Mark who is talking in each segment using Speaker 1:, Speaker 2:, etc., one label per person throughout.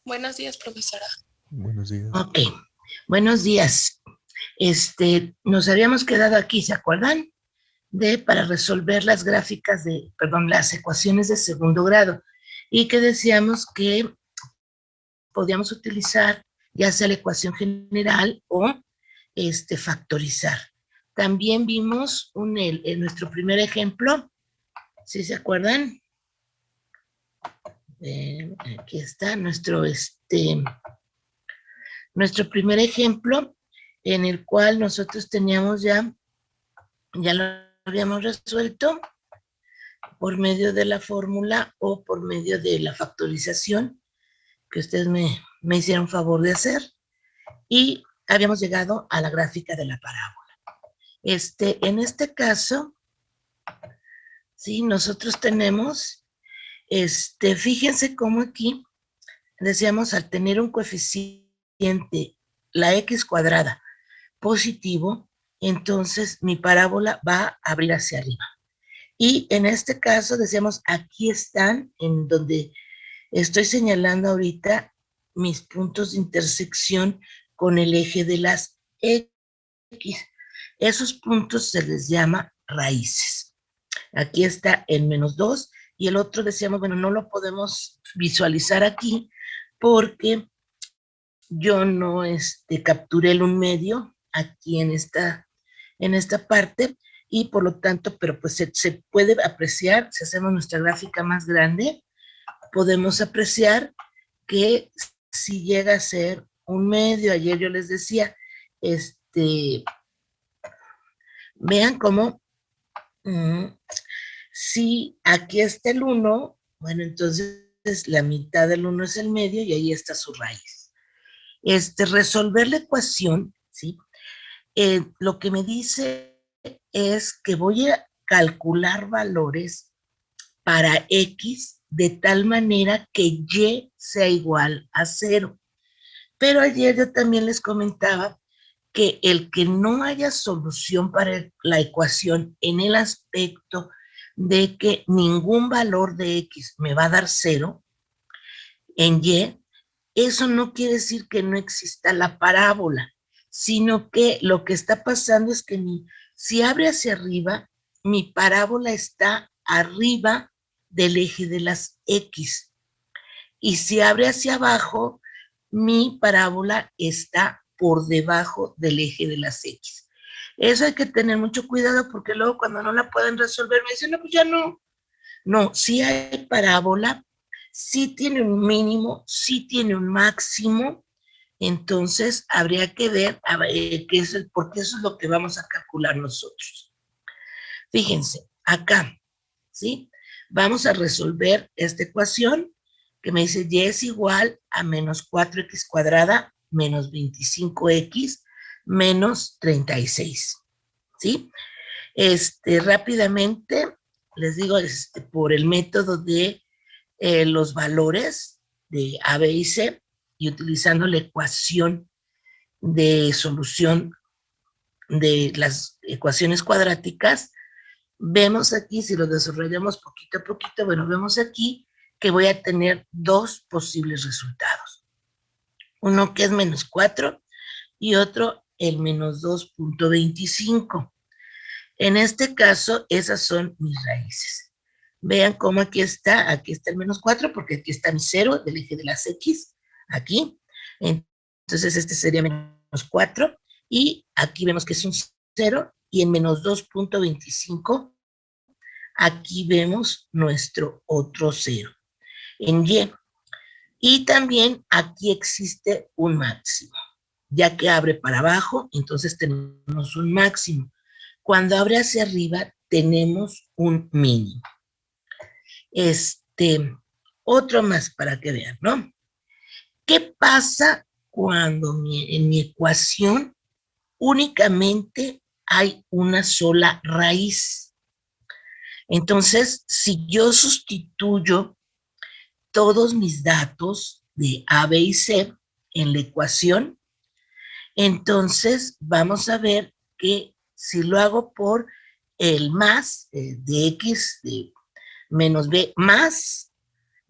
Speaker 1: Buenos días, profesora.
Speaker 2: Buenos días.
Speaker 3: Ok, buenos días. Nos habíamos quedado aquí, ¿se acuerdan? Para resolver las gráficas las ecuaciones de segundo grado. Y que decíamos que podíamos utilizar ya sea la ecuación general o factorizar. También vimos en nuestro primer ejemplo, ¿sí se acuerdan? Aquí está nuestro primer ejemplo, en el cual nosotros teníamos ya lo habíamos resuelto por medio de la fórmula o por medio de la factorización que ustedes me hicieron favor de hacer, y habíamos llegado a la gráfica de la parábola. En este caso, sí, nosotros tenemos, fíjense cómo aquí decíamos, al tener un coeficiente, la x cuadrada, positivo, entonces mi parábola va a abrir hacia arriba. Y en este caso decíamos, aquí están, en donde estoy señalando ahorita mis puntos de intersección con el eje de las X. Esos puntos se les llama raíces. Aquí está el -2 y el otro decíamos, bueno, no lo podemos visualizar aquí porque yo no capturé el 1/2 aquí en esta parte, y por lo tanto, pero pues se puede apreciar, si hacemos nuestra gráfica más grande, podemos apreciar que si llega a ser 1/2, ayer yo les decía, vean cómo, si aquí está el 1, bueno, entonces la mitad del 1 es el medio y ahí está su raíz. Resolver la ecuación, ¿sí? Lo que me dice es que voy a calcular valores para X de tal manera que Y sea igual a 0. Pero ayer yo también les comentaba que el que no haya solución para la ecuación en el aspecto de que ningún valor de X me va a dar 0 en Y, eso no quiere decir que no exista la parábola, sino que lo que está pasando es que si abre hacia arriba, mi parábola está arriba del eje de las X. Y si abre hacia abajo, mi parábola está por debajo del eje de las X. Eso hay que tener mucho cuidado porque luego cuando no la pueden resolver me dicen, no, pues ya no. No, sí hay parábola, sí tiene un mínimo, sí tiene un máximo, entonces habría que ver porque eso es lo que vamos a calcular nosotros. Fíjense, acá, ¿sí? Vamos a resolver esta ecuación que me dice y es igual a menos 4x cuadrada menos 25x menos 36, ¿sí? Rápidamente les digo, por el método de los valores de A, B y C, y utilizando la ecuación de solución de las ecuaciones cuadráticas, vemos aquí, si lo desarrollamos poquito a poquito, bueno, vemos aquí que voy a tener dos posibles resultados. Uno que es menos 4 y otro el menos 2.25. En este caso, esas son mis raíces. Vean cómo aquí está el menos 4, porque aquí está mi 0 del eje de las X, aquí. Entonces, este sería menos 4, y aquí vemos que es un 0, y en menos 2.25, aquí vemos nuestro otro 0, en Y. Y también aquí existe un máximo. Ya que abre para abajo, entonces tenemos un máximo. Cuando abre hacia arriba, tenemos un mínimo. Otro más para que vean, ¿no? ¿Qué pasa cuando en mi ecuación únicamente hay una sola raíz? Entonces, si yo sustituyo todos mis datos de A, B y C en la ecuación, entonces vamos a ver que si lo hago por el más de X de menos B más,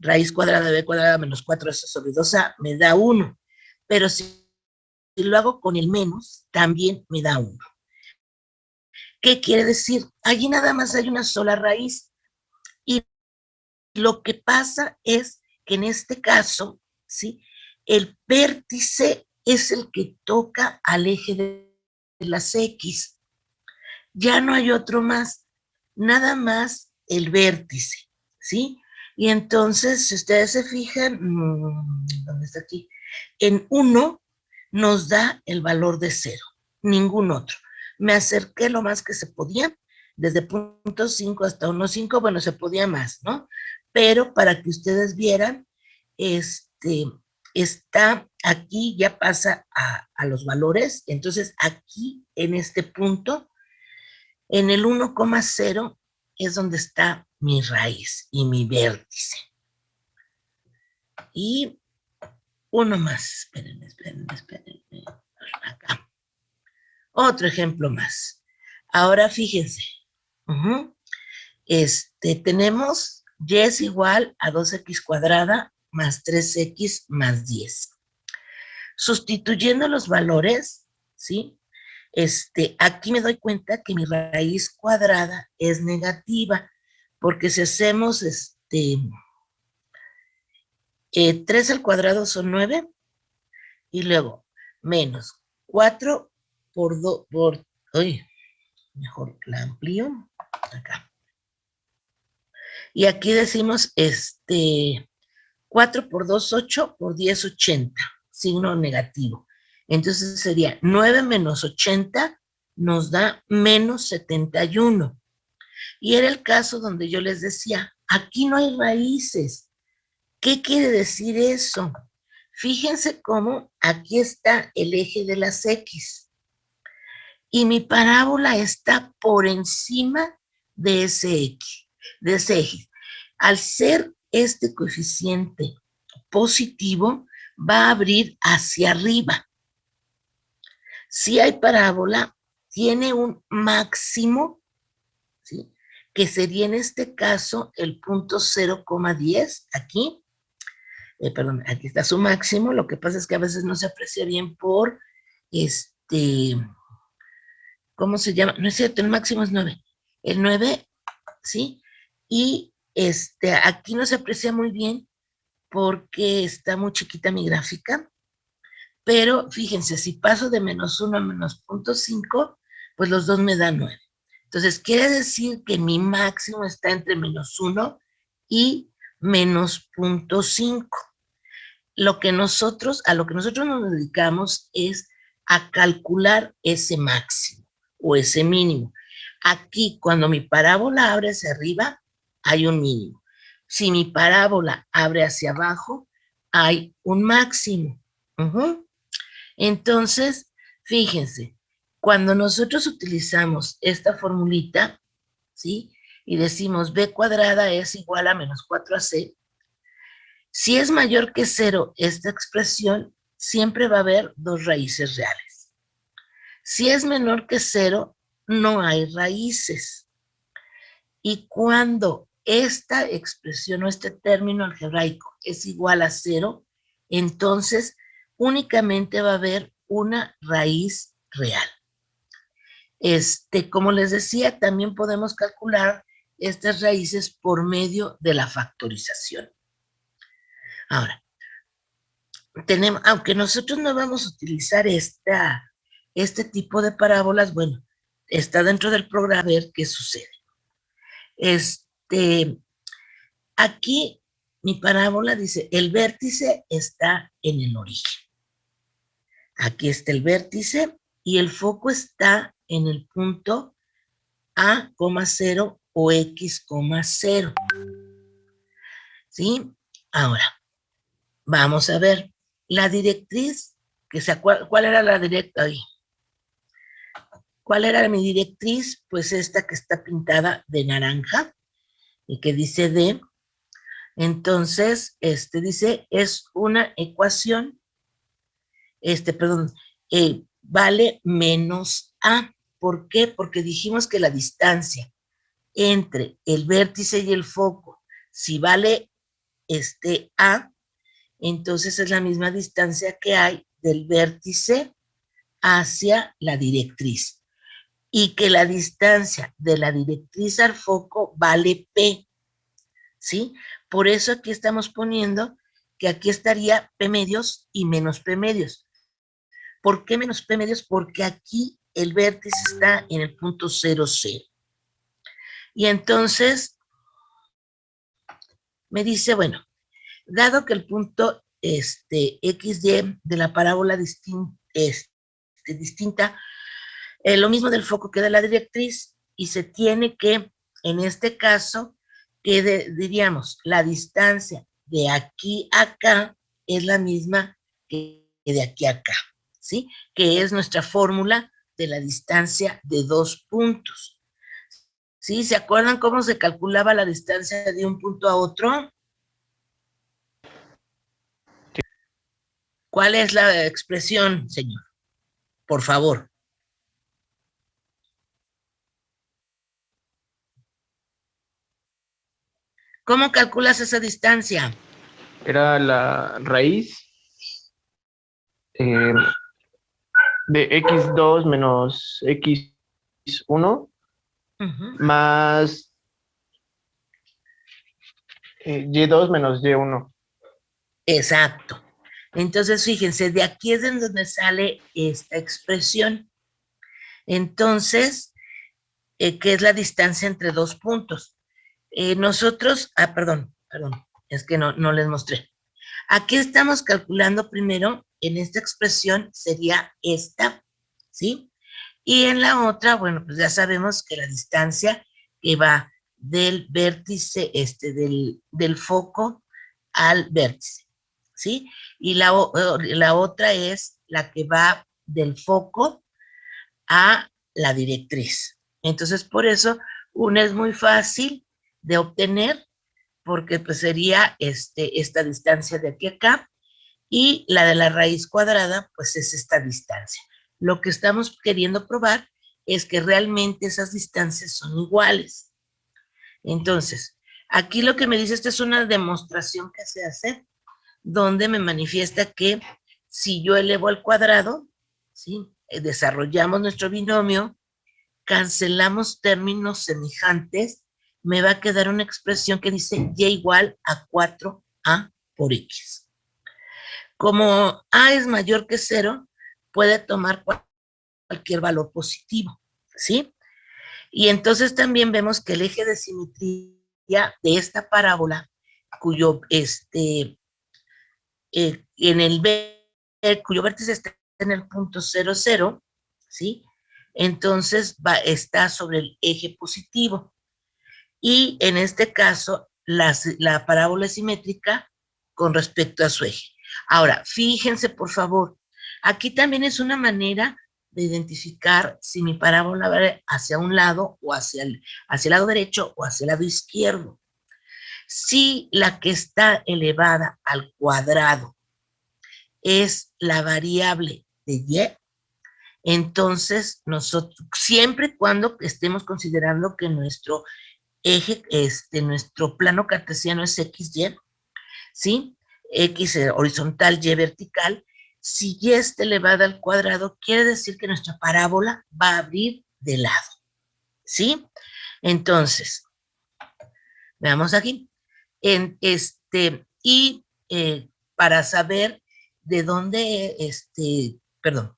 Speaker 3: raíz cuadrada de b cuadrada menos 4s sobre 2a me da 1. Pero si lo hago con el menos, también me da 1. ¿Qué quiere decir? Allí nada más hay una sola raíz. Y lo que pasa es que en este caso, ¿sí? El vértice es el que toca al eje de las X. Ya no hay otro más, nada más el vértice, ¿sí? Y entonces, si ustedes se fijan, ¿dónde está aquí? En 1 nos da el valor de 0, ningún otro. Me acerqué lo más que se podía, desde 0.5 hasta 1.5, bueno, se podía más, ¿no? Pero para que ustedes vieran, está aquí, ya pasa a los valores, entonces aquí, en este punto, en el 1,0 es donde está mi raíz y mi vértice. Y uno más, espérenme. Acá. Otro ejemplo más. Ahora fíjense. Tenemos y es igual a 2x cuadrada más 3x más 10. Sustituyendo los valores, ¿sí? Aquí me doy cuenta que mi raíz cuadrada es negativa, porque si hacemos 3 al cuadrado son 9, y luego menos 4 por 2, mejor la amplío, acá. Y aquí decimos, 4 por 2, 8, por 10, 80, signo negativo. Entonces sería 9 menos 80 nos da menos 71. Y era el caso donde yo les decía, aquí no hay raíces. ¿Qué quiere decir eso? Fíjense cómo aquí está el eje de las X. Y mi parábola está por encima de ese X, de ese eje. Al ser este coeficiente positivo, va a abrir hacia arriba. Si hay parábola, tiene un máximo, ¿sí? Que sería en este caso el punto 0,10, aquí. Perdón, aquí está su máximo. Lo que pasa es que a veces no se aprecia bien por, ¿cómo se llama? No es cierto, el máximo es 9. El 9, ¿sí? Y aquí no se aprecia muy bien porque está muy chiquita mi gráfica, pero fíjense, si paso de menos 1 a menos 0.5, pues los dos me dan 9. Entonces, quiere decir que mi máximo está entre menos 1 y menos 0.5. A lo que nosotros nos dedicamos es a calcular ese máximo o ese mínimo. Aquí, cuando mi parábola abre hacia arriba, hay un mínimo. Si mi parábola abre hacia abajo, hay un máximo. Entonces, fíjense, cuando nosotros utilizamos esta formulita, ¿sí? Y decimos b cuadrada es igual a menos 4ac, si es mayor que 0 esta expresión, siempre va a haber dos raíces reales. Si es menor que 0, no hay raíces. Y cuando esta expresión o este término algebraico es igual a 0, entonces únicamente va a haber una raíz real. Como les decía, también podemos calcular estas raíces por medio de la factorización. Ahora, aunque nosotros no vamos a utilizar este tipo de parábolas, bueno, está dentro del programa a ver qué sucede. Aquí mi parábola dice, el vértice está en el origen. Aquí está el vértice y el foco está en el punto A,0 o X,0. ¿Sí? Ahora, vamos a ver. La directriz, ¿cuál era la directa ahí? ¿Cuál era mi directriz? Pues esta que está pintada de naranja y que dice D. Entonces, dice, es una ecuación, vale menos A. ¿Por qué? Porque dijimos que la distancia entre el vértice y el foco, si vale A, entonces es la misma distancia que hay del vértice hacia la directriz. Y que la distancia de la directriz al foco vale P, ¿sí? Por eso aquí estamos poniendo que aquí estaría P medios y menos P medios. ¿Por qué menos P medios? Porque aquí el vértice está en el punto 0, 0. Y entonces me dice, bueno, dado que el punto XY de la parábola distinta, lo mismo del foco que de la directriz, y se tiene que, en este caso, diríamos, la distancia de aquí a acá es la misma que de aquí a acá, ¿sí? Que es nuestra fórmula de la distancia de dos puntos. ¿Sí? ¿Se acuerdan cómo se calculaba la distancia de un punto a otro? ¿Cuál es la expresión, señor? Por favor. ¿Cómo calculas esa distancia?
Speaker 1: Era la raíz eh, de x2 menos x1 más y2 menos y1.
Speaker 3: Exacto. Entonces, fíjense, de aquí es de donde sale esta expresión. Entonces, ¿qué es la distancia entre dos puntos? Perdón, es que no les mostré. Aquí estamos calculando primero, en esta expresión sería esta, ¿sí? Y en la otra, bueno, pues ya sabemos que la distancia que va del vértice, del foco al vértice, ¿sí? Y la otra es la que va del foco a la directriz. Entonces, por eso, una es muy fácil de obtener, porque pues sería esta distancia de aquí a acá, y la de la raíz cuadrada, pues es esta distancia. Lo que estamos queriendo probar es que realmente esas distancias son iguales. Entonces, aquí lo que me dice, esta es una demostración que se hace, donde me manifiesta que si yo elevo al cuadrado, ¿sí? Desarrollamos nuestro binomio, cancelamos términos semejantes, me va a quedar una expresión que dice y igual a 4a por x. Como a es mayor que 0, puede tomar cualquier valor positivo, ¿sí? Y entonces también vemos que el eje de simetría de esta parábola, cuyo, cuyo vértice está en el punto 0, 0, ¿sí? Entonces está sobre el eje positivo. Y en este caso, la parábola es simétrica con respecto a su eje. Ahora, fíjense, por favor, aquí también es una manera de identificar si mi parábola va hacia un lado o hacia el lado derecho o hacia el lado izquierdo. Si la que está elevada al cuadrado es la variable de y, entonces nosotros, siempre y cuando estemos considerando que nuestro eje, nuestro plano cartesiano es XY, ¿sí? X horizontal, Y vertical. Si Y está elevada al cuadrado, quiere decir que nuestra parábola va a abrir de lado, ¿sí? Entonces, veamos aquí. Para saber de dónde, perdón,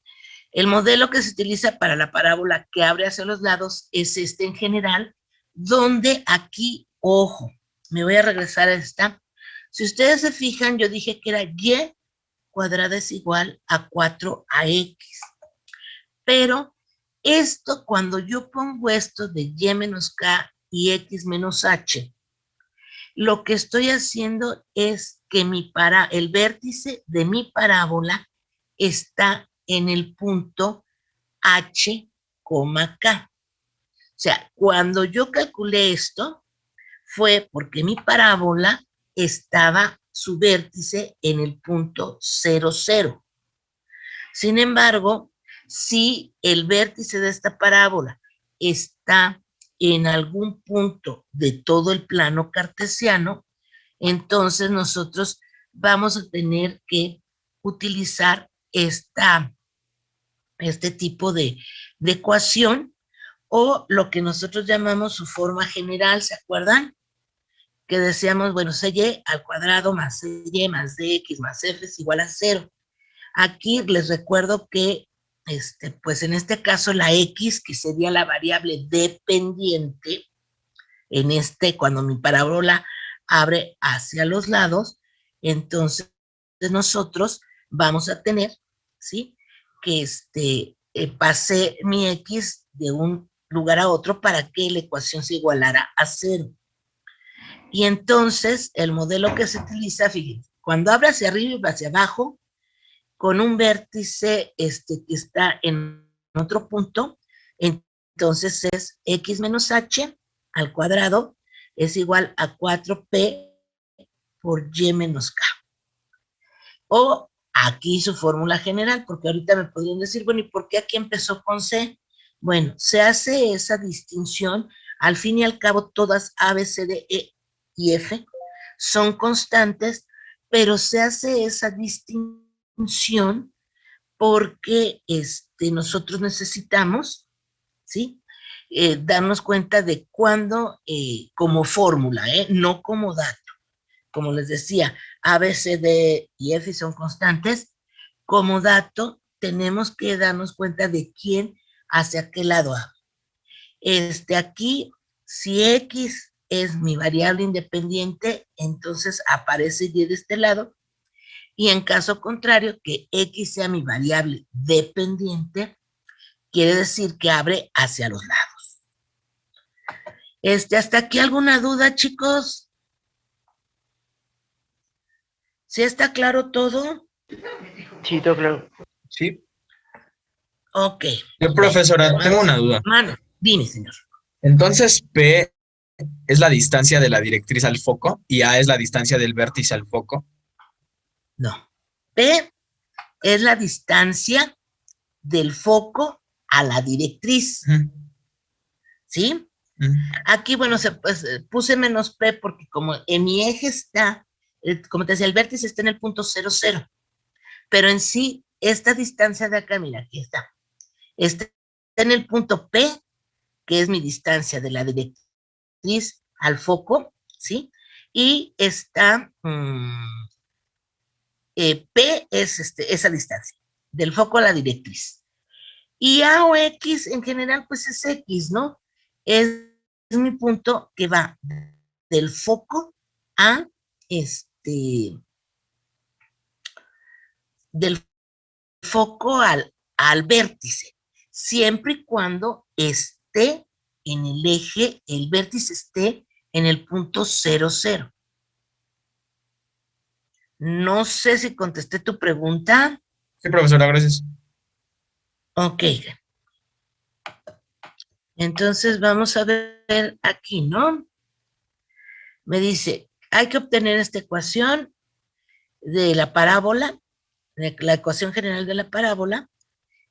Speaker 3: el modelo que se utiliza para la parábola que abre hacia los lados es este en general, donde aquí, ojo, me voy a regresar a esta. Si ustedes se fijan, yo dije que era y cuadrada es igual a 4ax. Pero esto, cuando yo pongo esto de y menos k y x menos h, lo que estoy haciendo es que el vértice de mi parábola está en el punto h, k. O sea, cuando yo calculé esto, fue porque mi parábola estaba su vértice en el punto 0, 0. Sin embargo, si el vértice de esta parábola está en algún punto de todo el plano cartesiano, Entonces nosotros vamos a tener que utilizar este tipo de ecuación o lo que nosotros llamamos su forma general, ¿se acuerdan? Que decíamos, bueno, CY al cuadrado más CY más DX más F es igual a 0. Aquí les recuerdo que, pues en este caso la X, que sería la variable dependiente, cuando mi parábola abre hacia los lados, entonces nosotros vamos a tener, ¿sí? Que pase mi X de un lugar a otro para que la ecuación se igualara a 0. Y entonces el modelo que se utiliza, fíjense, cuando abre hacia arriba y hacia abajo, con un vértice que está en otro punto, entonces es X menos H al cuadrado es igual a 4P por Y menos K. O aquí su fórmula general, porque ahorita me podrían decir, bueno, ¿y por qué aquí empezó con C? Bueno, se hace esa distinción, al fin y al cabo todas A, B, C, D, E y F son constantes, pero se hace esa distinción porque nosotros necesitamos, ¿sí? Darnos cuenta de cuándo, como fórmula, no como dato. Como les decía, A, B, C, D y F son constantes. Como dato, tenemos que darnos cuenta de quién hacia qué lado va. Aquí, si X es mi variable independiente, entonces aparece Y de este lado. Y en caso contrario, que X sea mi variable dependiente, quiere decir que abre hacia los lados. ¿Hasta aquí alguna duda, chicos? ¿Sí está claro todo?
Speaker 1: Sí, todo claro.
Speaker 2: Sí.
Speaker 3: Ok.
Speaker 2: Yo, profesora, tengo una duda.
Speaker 3: Mano, dime, señor.
Speaker 2: Entonces, P es la distancia de la directriz al foco y A es la distancia del vértice al foco.
Speaker 3: No. P es la distancia del foco a la directriz. ¿Sí? Aquí, bueno, puse menos P porque como en mi eje está, como te decía, el vértice está en el punto 0, 0. Pero en sí, esta distancia de acá, mira, aquí está. Está en el punto P, que es mi distancia de la directriz al foco, ¿sí? Y está, P es esa distancia, del foco a la directriz. Y A o X en general, pues es X, ¿no? Es mi punto que va del foco a del foco al vértice, siempre y cuando esté en el eje, el vértice esté en el punto 0, 0. No sé si contesté tu pregunta.
Speaker 2: Sí, profesora, gracias.
Speaker 3: Ok. Entonces vamos a ver aquí, ¿no? Me dice, hay que obtener esta ecuación de la parábola, la ecuación general de la parábola,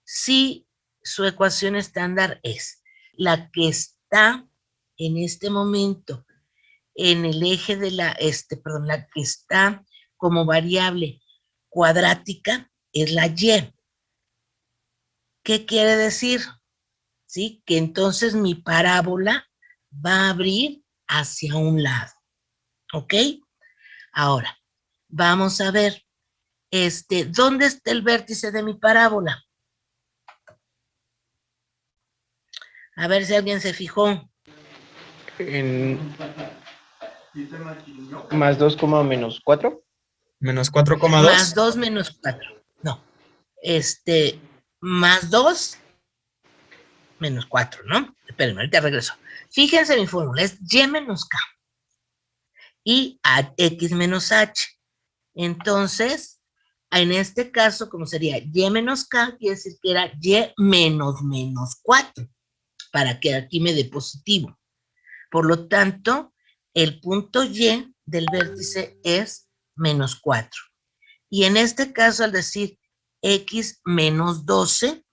Speaker 3: si su ecuación estándar es la que está en este momento en el eje de la que está como variable cuadrática es la Y. ¿Qué quiere decir? ¿Sí? Que entonces mi parábola va a abrir hacia un lado. ¿Ok? Ahora, vamos a ver, ¿dónde está el vértice de mi parábola? A ver si alguien se fijó.
Speaker 1: En más 2, menos 4.
Speaker 2: Menos 4,2.
Speaker 3: Más 2 menos 4. No. Más 2 menos 4, ¿no? Espérenme, ahorita regreso. Fíjense mi fórmula, es Y menos K. Y X menos H. Entonces, en este caso, como sería Y menos K, quiere decir que era Y menos 4, para que aquí me dé positivo. Por lo tanto, el punto Y del vértice es menos 4. Y en este caso, al decir X menos 12,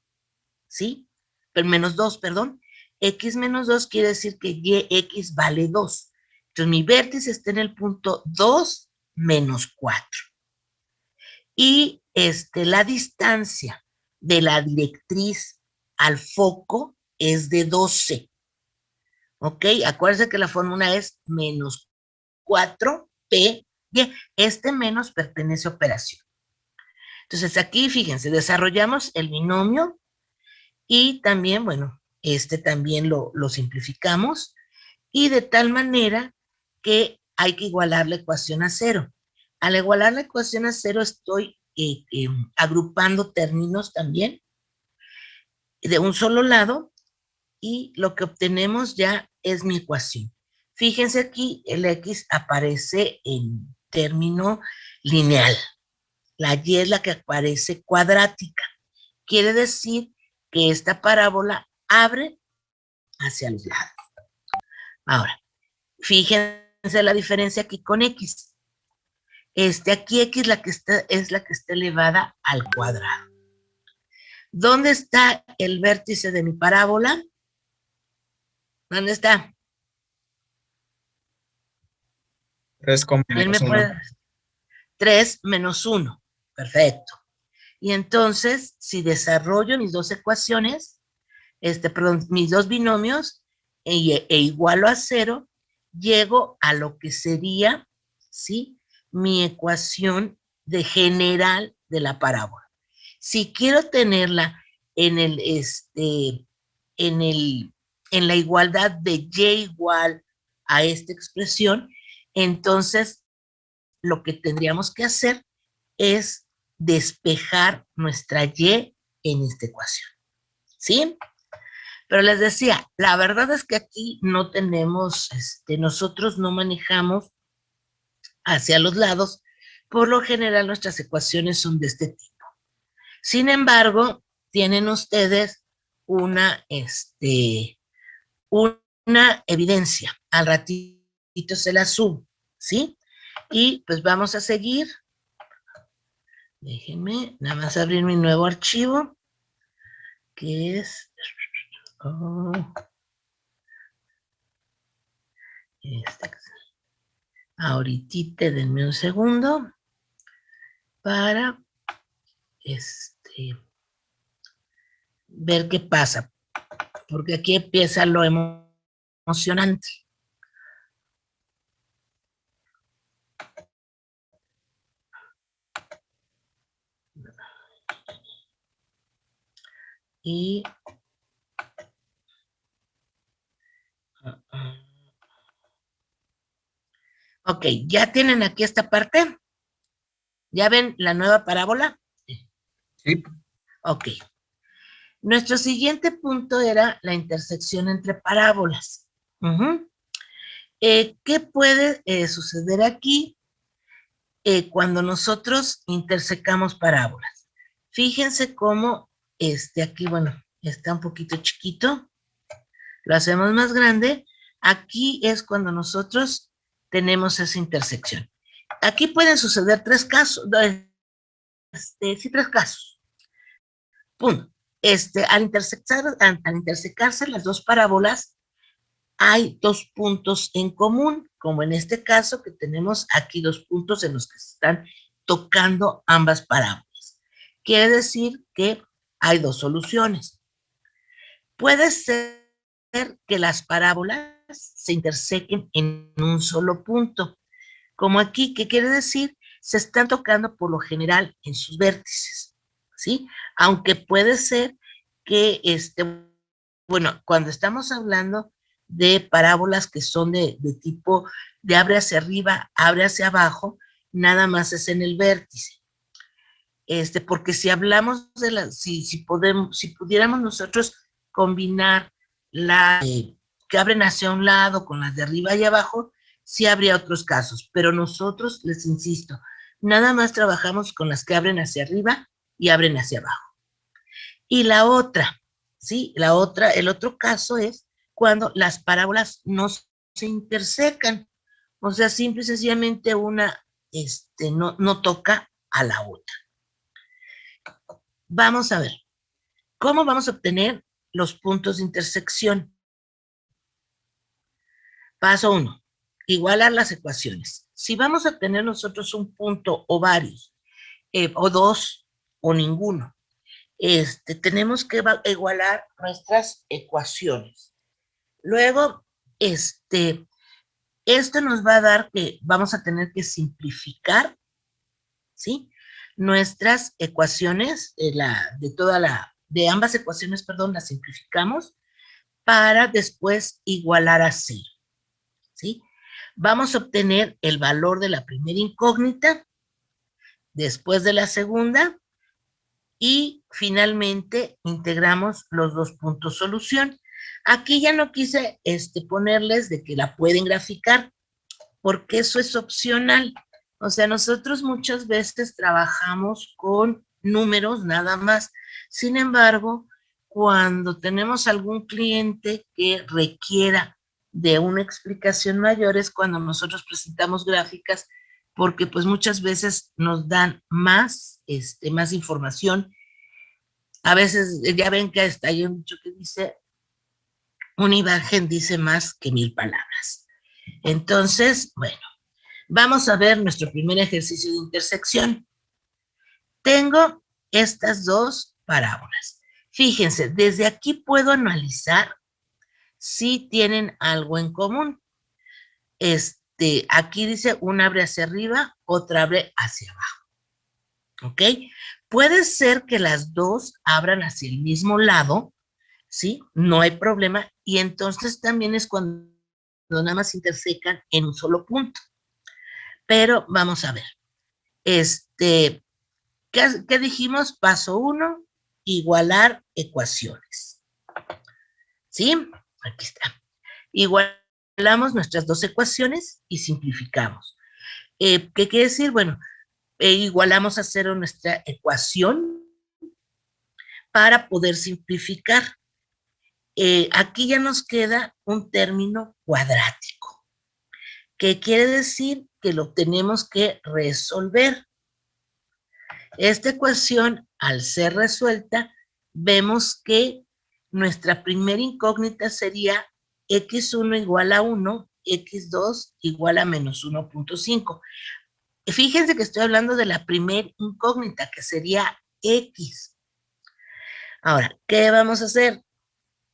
Speaker 3: ¿sí? Pero menos 2, perdón. X menos 2 quiere decir que YX vale 2. Entonces, mi vértice está en el punto 2 menos 4. Y la distancia de la directriz al foco es de 12. ¿Ok? Acuérdense que la fórmula es menos 4P. Bien, este menos pertenece a operación. Entonces, aquí, fíjense, desarrollamos el binomio y también, bueno, también lo simplificamos y de tal manera que hay que igualar la ecuación a cero. Al igualar la ecuación a cero estoy agrupando términos también de un solo lado y lo que obtenemos ya es mi ecuación. Fíjense aquí, el X aparece en término lineal. La Y es la que aparece cuadrática. Quiere decir que esta parábola abre hacia los lados. Ahora, fíjense la diferencia aquí con X. Aquí X es la que está elevada al cuadrado. ¿Dónde está el vértice de mi parábola? ¿Dónde está?
Speaker 2: 3 con
Speaker 3: ¿Quién me
Speaker 2: menos 1.
Speaker 3: puede? 3 menos 1. Perfecto. Y entonces, si desarrollo mis dos ecuaciones, perdón, mis dos binomios, e igualo a 0, llego a lo que sería, ¿sí?, mi ecuación de general de la parábola. Si quiero tenerla en en la igualdad de y igual a esta expresión, entonces lo que tendríamos que hacer es despejar nuestra y en esta ecuación, ¿sí? Pero les decía, la verdad es que aquí no tenemos, nosotros no manejamos hacia los lados. Por lo general nuestras ecuaciones son de este tipo. Sin embargo, tienen ustedes una evidencia. Al ratito se la subo, ¿sí? Y pues vamos a seguir. Déjenme nada más abrir mi nuevo archivo, que es... ahorita denme un segundo para ver qué pasa, porque aquí empieza lo emocionante. Y ok, ¿ya tienen aquí esta parte? ¿Ya ven la nueva parábola?
Speaker 2: Sí.
Speaker 3: Ok. Nuestro siguiente punto era la intersección entre parábolas. ¿Qué puede suceder aquí cuando nosotros intersecamos parábolas? Fíjense cómo aquí, bueno, está un poquito chiquito. Lo hacemos más grande. Aquí es cuando nosotros tenemos esa intersección. Aquí pueden suceder tres casos. Sí, tres casos. Punto. Al intersecarse las dos parábolas, hay dos puntos en común, como en este caso que tenemos aquí dos puntos en los que se están tocando ambas parábolas. Quiere decir que hay dos soluciones. Puede ser que las parábolas se intersequen en un solo punto, como aquí, que quiere decir se están tocando por lo general en sus vértices, ¿sí? Aunque puede ser que, bueno, cuando estamos hablando de parábolas que son de tipo de abre hacia arriba, abre hacia abajo, nada más es en el vértice. Porque si hablamos de si pudiéramos nosotros combinar que abren hacia un lado con las de arriba y abajo, sí habría otros casos, pero nosotros, les insisto, nada más trabajamos con las que abren hacia arriba y abren hacia abajo. Y la otra, ¿sí? El otro caso es cuando las parábolas no se intersecan, o sea, simple y sencillamente una no toca a la otra. Vamos a ver, ¿cómo vamos a obtener los puntos de intersección? Paso 1. igualar las ecuaciones. Si vamos a tener nosotros un punto o varios, o dos, o ninguno, tenemos que igualar nuestras ecuaciones. Luego, esto nos va a dar que vamos a tener que simplificar, ¿sí? Nuestras ecuaciones, de ambas ecuaciones, perdón, las simplificamos para después igualar a cero, ¿sí? Vamos a obtener el valor de la primera incógnita, después de la segunda, y finalmente integramos los dos puntos solución. Aquí ya no quise ponerles de que la pueden graficar, porque eso es opcional. O sea, nosotros muchas veces trabajamos con números nada más. Sin embargo, cuando tenemos algún cliente que requiera de una explicación mayor es cuando nosotros presentamos gráficas, porque pues muchas veces nos dan más, más información. A veces ya ven que hasta hay un dicho que dice, una imagen dice más que 1000 palabras. Entonces, bueno, vamos a ver nuestro primer ejercicio de intersección. Tengo estas dos parábolas. Fíjense, desde aquí puedo analizar si tienen algo en común. Aquí dice, una abre hacia arriba, otra abre hacia abajo. ¿Ok? Puede ser que las dos abran hacia el mismo lado, ¿sí? No hay problema. Y entonces también es cuando nada más intersecan en un solo punto. Pero vamos a ver. ¿Qué dijimos? Paso 1, igualar ecuaciones. ¿Sí? Aquí está. Igualamos nuestras dos ecuaciones y simplificamos. ¿Qué quiere decir? Bueno, igualamos a cero nuestra ecuación para poder simplificar. Aquí ya nos queda un término cuadrático, que quiere decir que lo tenemos que resolver. Esta ecuación, al ser resuelta, vemos que nuestra primera incógnita sería x1 igual a 1, x2 igual a menos 1.5. Fíjense que estoy hablando de la primera incógnita, que sería x. Ahora, ¿qué vamos a hacer?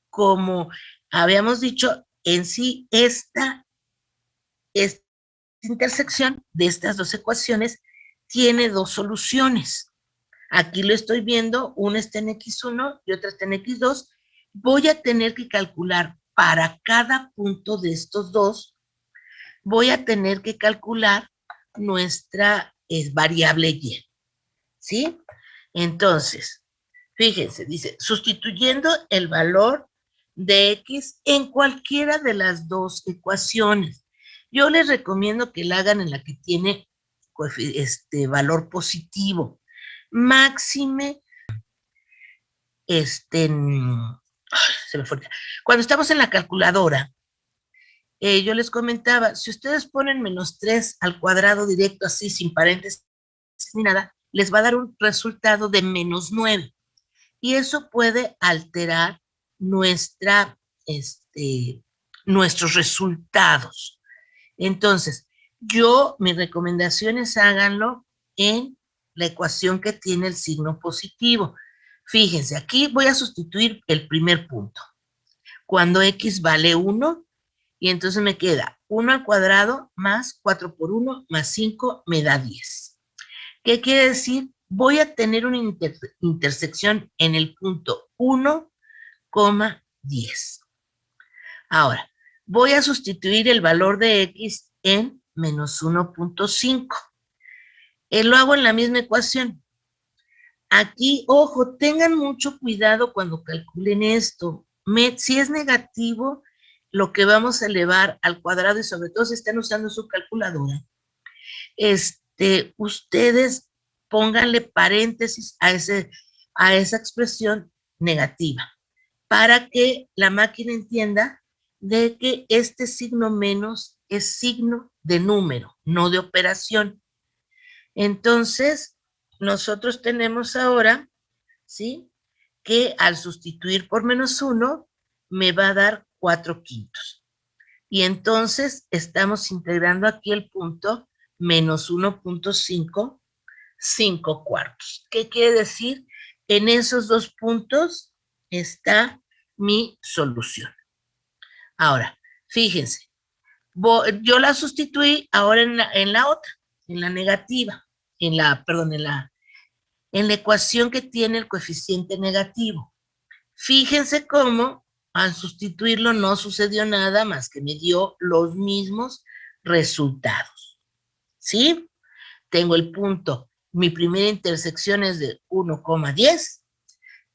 Speaker 3: Como habíamos dicho, en sí esta intersección de estas dos ecuaciones tiene dos soluciones. Aquí lo estoy viendo, una está en x1 y otra está en x2. Voy a tener que calcular para cada punto de estos dos, voy a tener que calcular nuestra variable y, ¿sí? Entonces, fíjense, dice, sustituyendo el valor de x en cualquiera de las dos ecuaciones. Yo les recomiendo que la hagan en la que tiene valor positivo. Máxime, se me fue. Cuando estamos en la calculadora, yo les comentaba, si ustedes ponen -3 al cuadrado directo, así, sin paréntesis ni nada, les va a dar un resultado de -9. Y eso puede alterar nuestros resultados. Entonces, mi recomendación es háganlo en la ecuación que tiene el signo positivo. Fíjense, aquí voy a sustituir el primer punto. Cuando x vale 1, y entonces me queda 1 al cuadrado más 4 por 1 más 5 me da 10. ¿Qué quiere decir? Voy a tener una intersección en el punto 1,10. Ahora, voy a sustituir el valor de x en menos 1.5. Lo hago en la misma ecuación. Aquí, ojo, tengan mucho cuidado cuando calculen esto. Si es negativo, lo que vamos a elevar al cuadrado, y sobre todo si están usando su calculadora, ustedes pónganle paréntesis a esa expresión negativa, para que la máquina entienda de que este signo menos es signo de número, no de operación. Entonces, nosotros tenemos ahora, ¿sí?, que al sustituir por -1, me va a dar 4/5. Y entonces estamos integrando aquí el punto menos 1.5, 5 cuartos. ¿Qué quiere decir? En esos dos puntos está mi solución. Ahora, fíjense, yo la sustituí ahora en la otra, en la negativa, perdón, en la ecuación que tiene el coeficiente negativo. Fíjense cómo al sustituirlo no sucedió nada más que me dio los mismos resultados. ¿Sí? Tengo el punto, mi primera intersección es de 1,10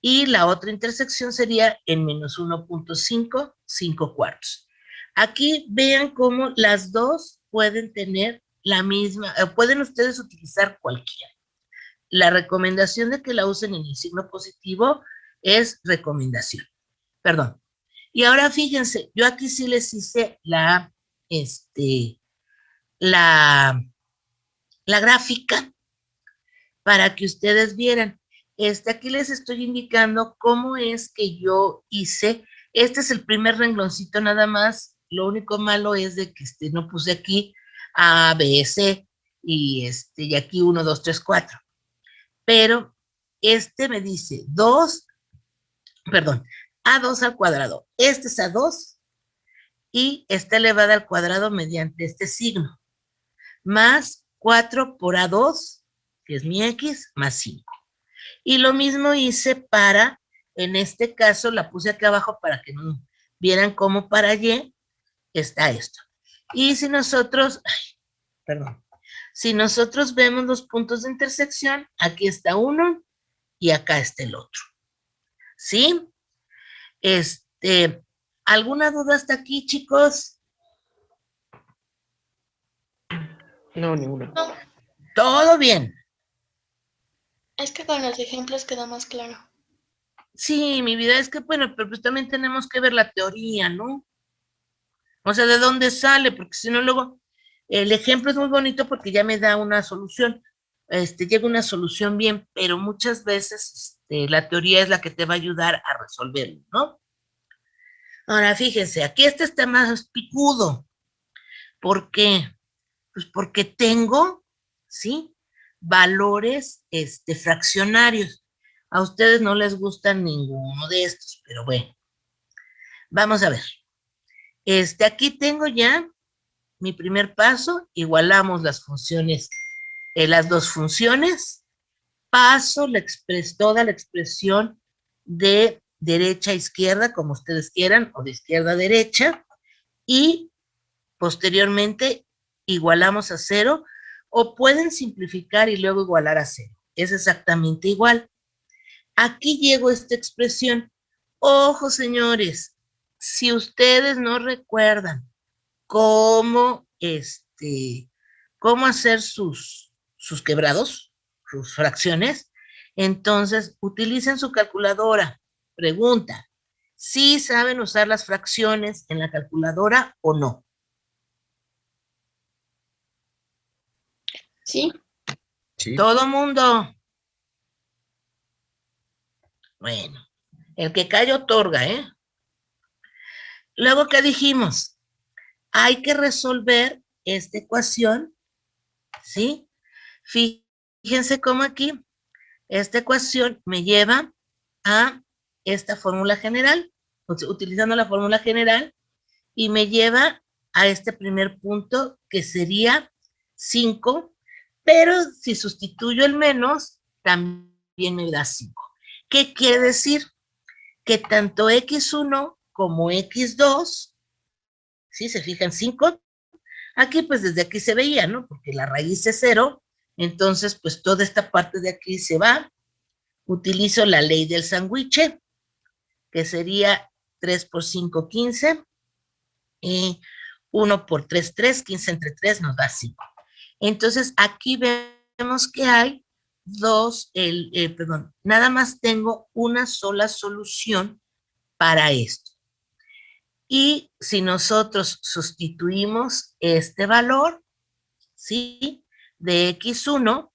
Speaker 3: y la otra intersección sería en menos 1.5, 5 cuartos. Aquí vean cómo las dos pueden tener la misma, pueden ustedes utilizar cualquiera. La recomendación de que la usen en el signo positivo es recomendación. Perdón. Y ahora fíjense, yo aquí sí les hice la gráfica para que ustedes vieran. Aquí les estoy indicando cómo es que yo hice. Este es el primer rengloncito nada más. Lo único malo es de que no puse aquí A, B, C y aquí 1, 2, 3, 4. Pero me dice 2, perdón, A2 al cuadrado. Este es A2 y está elevada al cuadrado mediante este signo. Más 4 por A2, que es mi X, más 5. Y lo mismo hice para, en este caso, la puse acá abajo para que no vieran cómo para Y está esto. Y si nosotros, si nosotros vemos los puntos de intersección, aquí está uno y acá está el otro. ¿Sí? ¿Alguna duda hasta aquí, chicos?
Speaker 1: No, ninguna.
Speaker 4: No,
Speaker 3: Todo bien.
Speaker 4: es que con los ejemplos queda más claro.
Speaker 3: Sí, mi vida, es que, bueno, pero pues también tenemos que ver la teoría, ¿no? O sea, ¿de dónde sale? Porque si no, luego, el ejemplo es muy bonito porque ya me da una solución, llega una solución bien, pero muchas veces la teoría es la que te va a ayudar a resolverlo, ¿no? Ahora, fíjense, aquí está más picudo. ¿Por qué? Pues porque tengo, ¿sí? Valores, fraccionarios. A ustedes no les gustan ninguno de estos, pero bueno. Vamos a ver. Aquí tengo ya mi primer paso, igualamos las funciones, las dos funciones, paso toda la expresión de derecha a izquierda, como ustedes quieran, o de izquierda a derecha, y posteriormente igualamos a 0, o pueden simplificar y luego igualar a 0. Es exactamente igual. Aquí llegó esta expresión. Ojo, señores, si ustedes no recuerdan cómo, cómo hacer sus quebrados, sus fracciones, entonces utilicen su calculadora. Pregunta, ¿sí saben usar las fracciones en la calculadora o no?
Speaker 4: ¿Sí?
Speaker 2: Sí.
Speaker 3: Todo mundo. Bueno, el que calla otorga, ¿eh? Luego, ¿qué dijimos? Hay que resolver esta ecuación, ¿sí? Fíjense cómo aquí esta ecuación me lleva a esta fórmula general, utilizando la fórmula general, y me lleva a este primer punto que sería 5, pero si sustituyo el menos, también me da 5. ¿Qué quiere decir? Que tanto x1 como x2, ¿sí? Se fijan 5, aquí pues desde aquí se veía, ¿no? Porque la raíz es 0, entonces pues toda esta parte de aquí se va. Utilizo la ley del sándwich, que sería 3 por 5, 15, y 1 por 3, 3, 15 entre 3 nos da 5. Entonces aquí vemos que hay nada más tengo una sola solución para esto. Y si nosotros sustituimos este valor, ¿sí? De x1,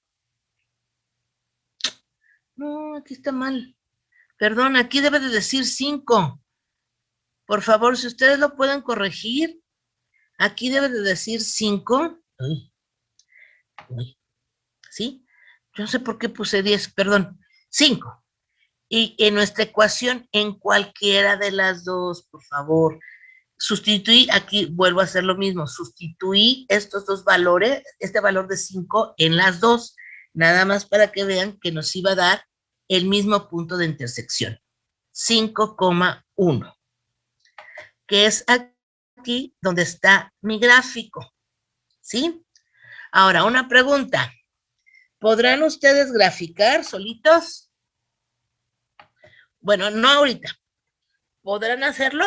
Speaker 3: no, aquí está mal. Perdón, aquí debe de decir 5. Por favor, si ustedes lo pueden corregir, Aquí debe de decir 5. ¿Sí? Yo no sé por qué puse 10, perdón. 5. Y en nuestra ecuación, en cualquiera de las dos, por favor, sustituí, aquí vuelvo a hacer lo mismo, sustituí estos dos valores, este valor de 5 en las dos, nada más para que vean que nos iba a dar el mismo punto de intersección, 5,1, que es aquí donde está mi gráfico, ¿sí? Ahora, una pregunta, ¿podrán ustedes graficar solitos? Bueno, no ahorita, ¿podrán hacerlo?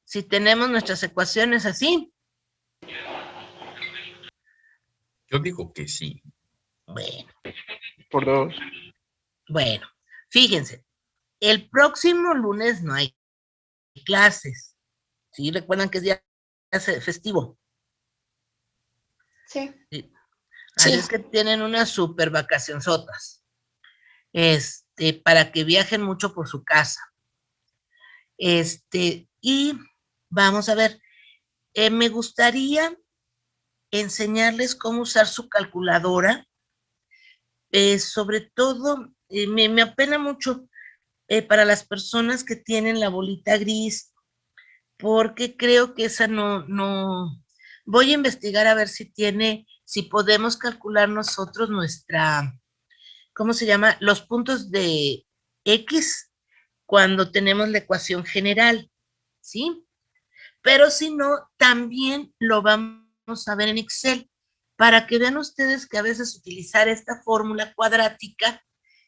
Speaker 3: Si tenemos nuestras ecuaciones así.
Speaker 2: Yo digo que sí.
Speaker 1: Por 2.
Speaker 3: Bueno, fíjense, el próximo lunes no hay clases, ¿sí? Recuerdan que es día festivo.
Speaker 4: Sí.
Speaker 3: ¿Sí? Así
Speaker 4: Sí.
Speaker 3: es que tienen unas super vacacionzotas, para que viajen mucho por su casa. Y vamos a ver, me gustaría enseñarles cómo usar su calculadora, sobre todo, me apena mucho para las personas que tienen la bolita gris, porque creo que esa no, voy a investigar a ver si podemos calcular nosotros ¿cómo se llama? Los puntos de X cuando tenemos la ecuación general, ¿sí? Pero si no, también lo vamos a ver en Excel, para que vean ustedes que a veces utilizar esta fórmula cuadrática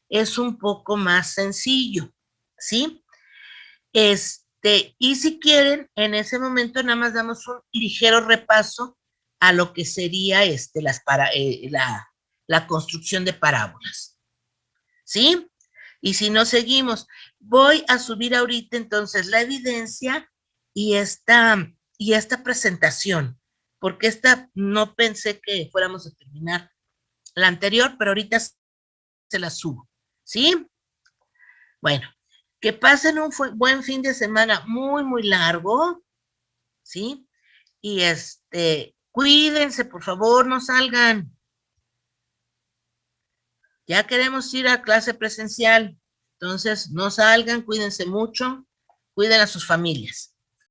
Speaker 3: es un poco más sencillo, ¿sí? Y si quieren, en ese momento nada más damos un ligero repaso a lo que sería la construcción de parábolas, ¿sí? Y si no seguimos, voy a subir ahorita entonces la evidencia y esta presentación, porque esta no pensé que fuéramos a terminar la anterior, pero ahorita se la subo, ¿sí? Bueno, que pasen un buen fin de semana muy, muy largo, ¿sí? Y cuídense, por favor, no salgan. Ya queremos ir a clase presencial, entonces no salgan, cuídense mucho, cuiden a sus familias.